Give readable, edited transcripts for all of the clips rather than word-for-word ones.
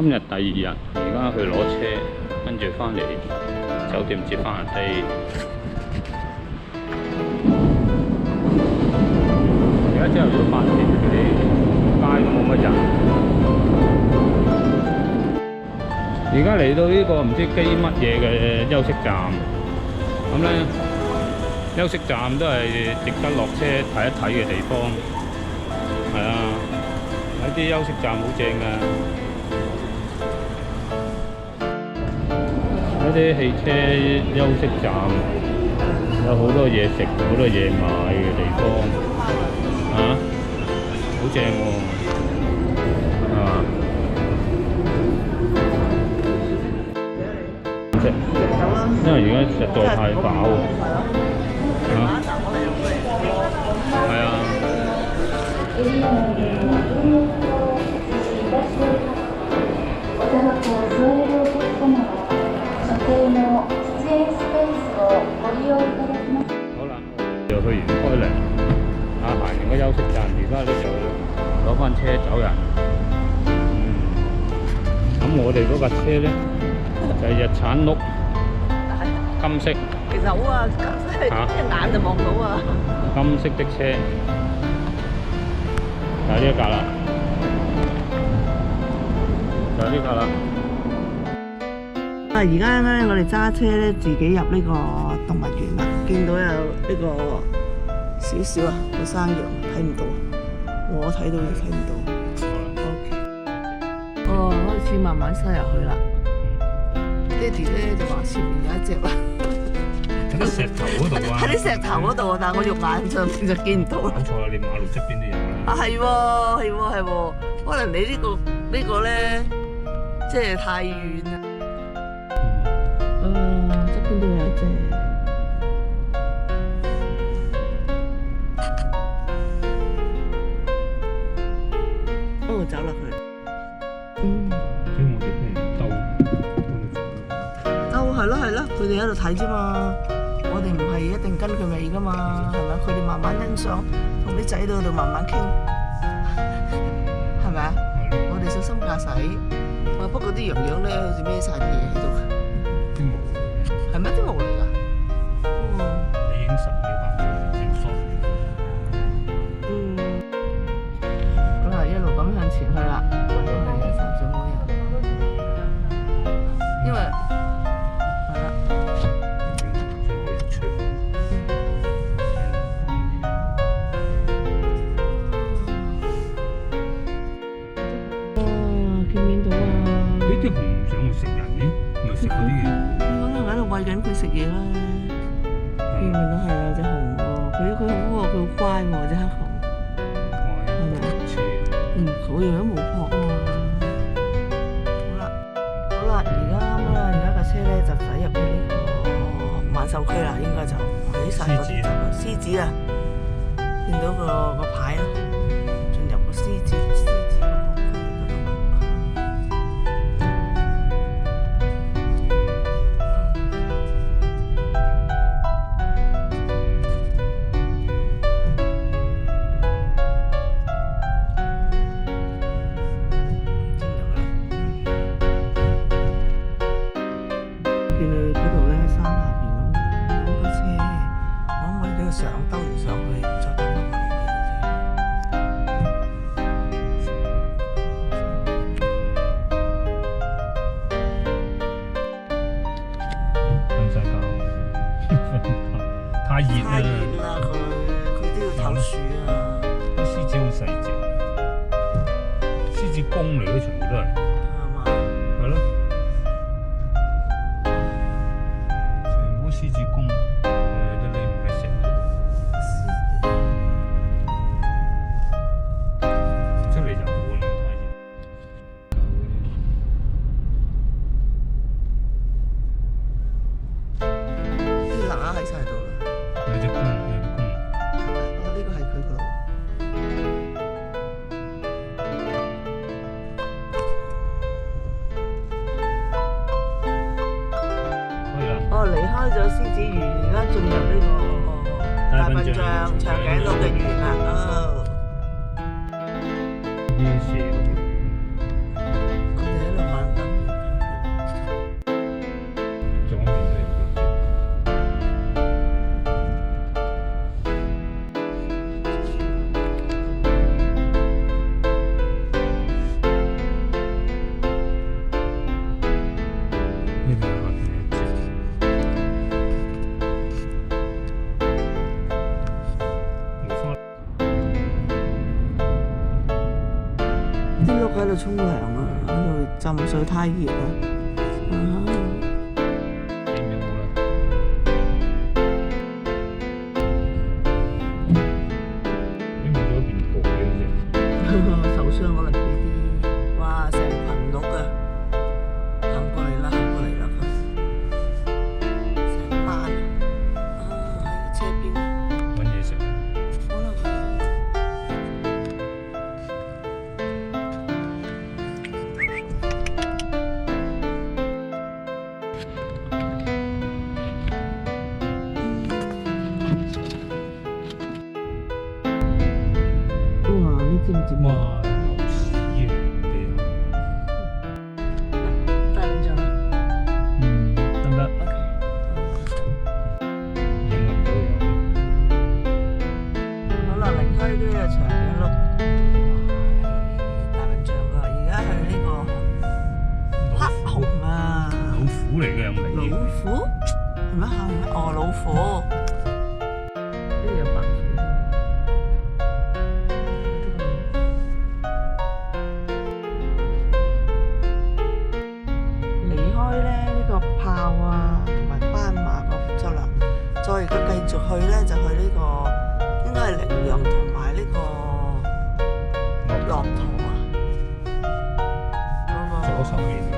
今日第二日，而家去攞車，跟住翻嚟酒店接翻人哋。而家朝頭早8點，嗰啲街都冇乜人。而家嚟到呢個唔知機乜嘢嘅休息站，咁咧休息站都係值得落車睇一睇嘅地方。係啊，有啲休息站好正㗎。嗰啲汽車休息站有好多嘢食、好多嘢買嘅地方，啊，好正喎，係嘛？因為而家實在太飽，啊，係啊。好啦，又去完開良，行完個休息站，而家咧就攞翻車走人。咁我哋嗰架車咧就係日產碌金色。其實好啊，金色一眼就望到啊。金色的車，就係呢一架啦，就係呢架啦。而家咧，我哋揸車咧，自己入呢個動物園啦。見到有呢個少少啊個山羊，睇唔到，我睇到你睇唔到。OK。哦，開始慢慢塞入去啦。爹哋咧就話前面有一隻啦。喺啲石頭嗰度啊！喺啲石頭嗰度啊，但係我肉眼上面就見唔到啦。冇錯啦，你馬路側邊都有啦。啊，係喎，係喎，係喎，可能你呢個咧，即係太遠啦。側邊都有一隻。哦，走落去。所以我哋不如兜係咯係咯，佢哋喺度睇啫嘛。我哋唔係一定跟佢尾噶嘛，係咪？佢哋慢慢欣賞，同啲仔喺度慢慢傾，係咪啊？我哋小心駕駛。哇！不過啲羊羊咧，好似孭晒啲嘢喺度。啲毛，係咩？啲毛嚟㗎？你已經10秒8秒正梳。咁啊，一路咁向前去啦。因為係啦。見唔見到啊？呢啲熊唔想去食人嘅，咪食嗰啲嘢。可能喺度餵緊佢食嘢啦。見唔見到係啊？隻熊喎，佢好喎，佢好乖喎，隻黑熊。係咪啊？佢樣都冇撲啊嘛。好啦，而家架車咧就駛入去呢個萬獸區啦，應該就睇晒嗰啲獅子啊，見到個牌啦，進入個獅子個區嗰度。兜完上去，再兜落去。瞓曬覺，太熱啦！佢都要唞暑啊！啲獅子好細隻，獅子公嚟嘅全部都係。係嘛？係咯，全部獅子公。喺晒度啦。有隻公，有隻公。哦，呢個係佢個路。可以啦。哦，離開咗獅子園，而家進入呢個大笨象長頸鹿嘅園啦。哦。呢蛇。佢哋喺度玩碌喺度沖涼啊，喺度浸水太熱啦。點樣好咧？你冇咗邊個嘅受傷可能呢啲，哇！成群鹿啊，行過嚟啦，行過嚟啦，佢成班啊，喺車邊啫？揾嘢食。可能哇！呢知唔知咩？哇！牛屎啊！地大兩張啦。得唔得？ OK。影唔到樣。好啦，離開呢個長頸鹿，大笨象啊！而家去呢個黑熊啊！老虎嚟嘅有冇老嚟？虎係咩嚇？哦，老虎。呢度有白虎添。離開咧呢個豹啊，同埋斑馬個福州啦，再而家繼續去咧就去呢個應該係羚羊同埋呢個駱駝啊。左手邊嘅。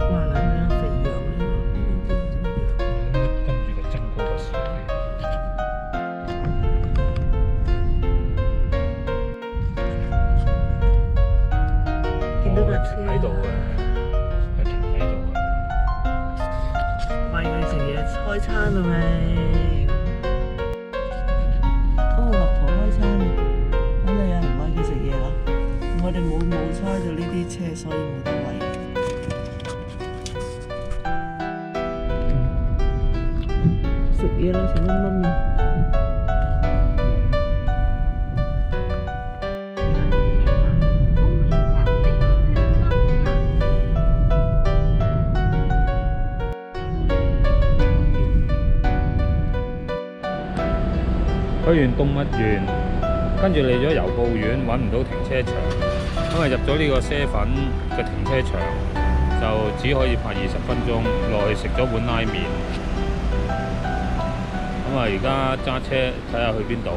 哇！兩隻肥羊呢個，跟住個增高個時見到架車喺度嘅，係停喺度嘅。餵佢食嘢，開餐啦咪？哦，駱駝開餐，肯定有人餵佢食嘢啦。我哋冇猜到呢啲車，所以冇得餵。食嘢啦，食乜乜啊？去完動物園，跟住嚟咗郵報園，揾唔到停車場，因為入咗呢個啡粉嘅停車場，就只可以泊20分鐘，落去食咗碗拉麵。咁啊，而家揸車睇下去邊度。